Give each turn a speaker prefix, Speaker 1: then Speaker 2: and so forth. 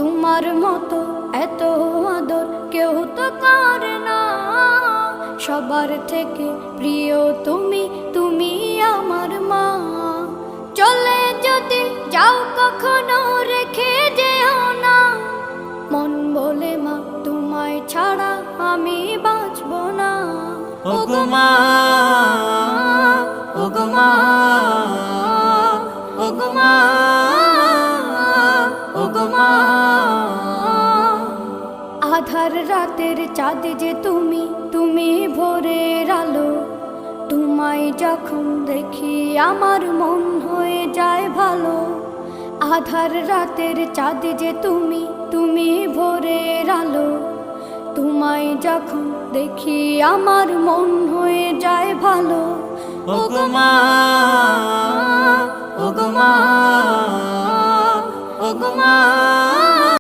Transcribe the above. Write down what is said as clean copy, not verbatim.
Speaker 1: তোমার মতো এত আদর কেউ তো করে না। সবার থেকে প্রিয় তুমি, তুমি আমার মা। চলে যদি যাও কখনো রেখে যেও না, মন বলে মা তোমায় ছাড়া আমি বাঁচব না।
Speaker 2: ওগো মা, ওগো মা, ওগো মা, ওগো মা।
Speaker 1: আধার রাতের চাঁদ যে তুমি, তুমি ভোরের আলো। তোমায় যখন দেখি আমার মন হয়ে যায় ভালো। আধার রাতের চাঁদ যে তুমি, তুমি ভোরের আলো। তোমায় যখন দেখি আমার মন হয়ে যায় ভালো।
Speaker 2: ওগো মা, ওগো মা, ওগো মা।